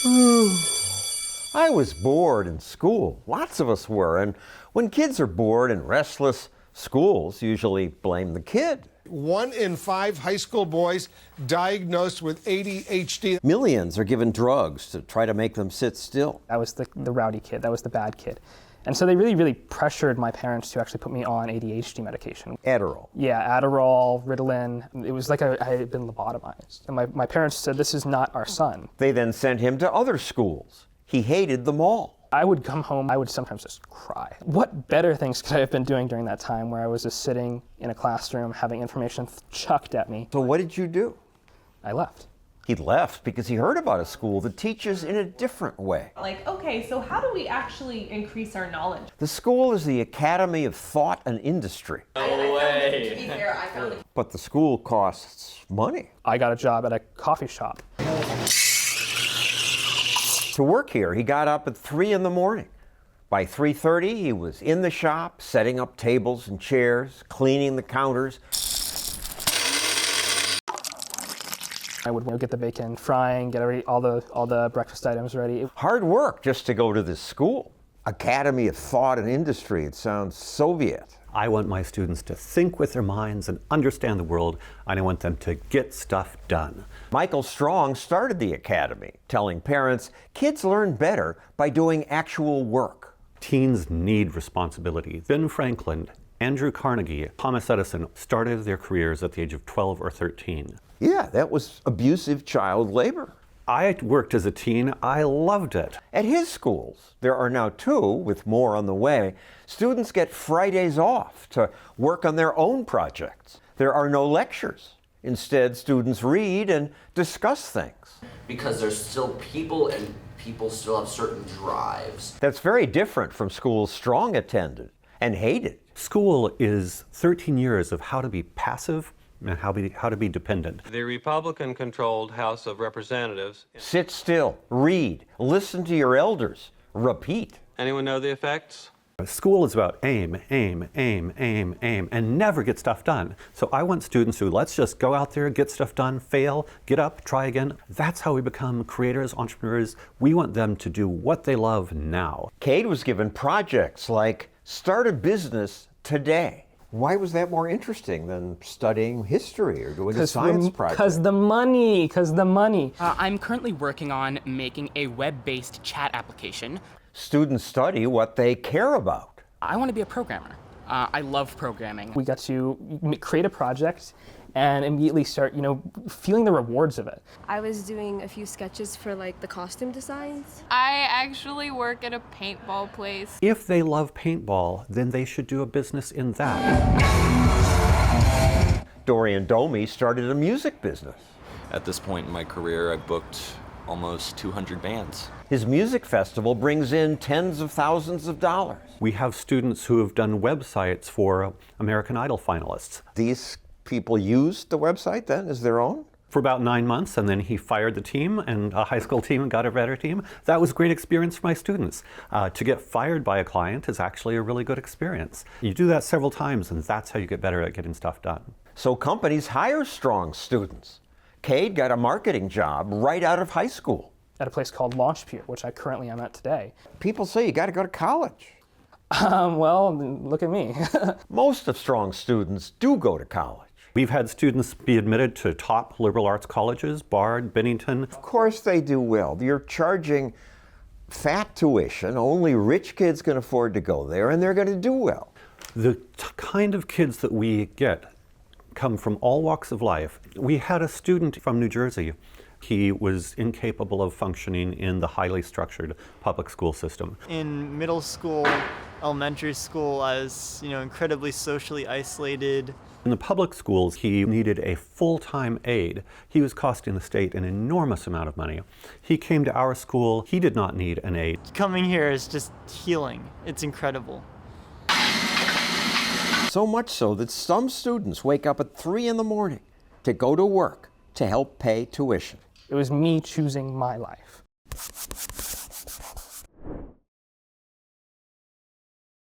I was bored in school. Lots of us were. And when kids are bored and restless, schools usually blame the kid. 1 in 5 high school boys diagnosed with ADHD. Millions are given drugs to try to make them sit still. I was the rowdy kid. That was the bad kid. And so they really pressured my parents to actually put me on ADHD medication. Adderall. Yeah, Adderall, Ritalin. It was like I had been lobotomized. And my parents said, this is not our son. They then sent him to other schools. He hated them all. I would come home, I would sometimes just cry. What better things could I have been doing during that time where I was just sitting in a classroom having information chucked at me? So what did you do? I left. He left because he heard about a school that teaches in a different way. Like, okay, so how do we actually increase our knowledge? The school is the Academy of Thought and Industry. No way. To be fair, I found it. But the school costs money. I got a job at a coffee shop. To work here, he got up at 3 in the morning. By 3:30, he was in the shop, setting up tables and chairs, cleaning the counters. I would get the bacon frying, get all the breakfast items ready. Hard work just to go to this school. Academy of Thought and Industry. It sounds Soviet. I want my students to think with their minds and understand the world, and I want them to get stuff done. Michael Strong started the academy, telling parents kids learn better by doing actual work. Teens need responsibility. Ben Franklin, Andrew Carnegie, Thomas Edison started their careers at the age of 12 or 13. Yeah, that was abusive child labor. I worked as a teen. I loved it. At his schools, there are now 2, with more on the way, students get Fridays off to work on their own projects. There are no lectures. Instead, students read and discuss things. Because there's still people and people still have certain drives. That's very different from schools Strong attended and hated. School is 13 years of how to be passive and how to be dependent. The Republican-controlled House of Representatives. Sit still, read, listen to your elders, repeat. Anyone know the effects? School is about aim, and never get stuff done. So I want students who, let's just go out there, get stuff done, fail, get up, try again. That's how we become creators, entrepreneurs. We want them to do what they love now. Cade was given projects like start a business today. Why was that more interesting than studying history or doing a science project? Because the money. I'm currently working on making a web-based chat application. Students study what they care about. I want to be a programmer. I love programming. We got to create a project and immediately start, feeling the rewards of it. I was doing a few sketches for the costume designs. I actually work at a paintball place. If they love paintball, then they should do a business in that. Dorian Domi started a music business. At this point in my career, I've booked almost 200 bands. His music festival brings in tens of thousands of dollars. We have students who have done websites for American Idol finalists. These people used the website then as their own? For about 9 months, and then he fired the team and a high school team and got a better team. That was a great experience for my students. To get fired by a client is actually a really good experience. You do that several times, and that's how you get better at getting stuff done. So companies hire strong students. Cade got a marketing job right out of high school. At a place called Launchpeer, which I currently am at today. People say you got to go to college. Well, look at me. Most of Strong students do go to college. We've had students be admitted to top liberal arts colleges, Bard, Bennington. Of course they do well. You're charging fat tuition. Only rich kids can afford to go there, and they're going to do well. The kind of kids that we get come from all walks of life. We had a student from New Jersey. He was incapable of functioning in the highly structured public school system. In middle school, elementary school, I was, incredibly socially isolated. In the public schools, he needed a full-time aide. He was costing the state an enormous amount of money. He came to our school. He did not need an aide. Coming here is just healing. It's incredible. So much so that some students wake up at 3 in the morning to go to work to help pay tuition. It was me choosing my life.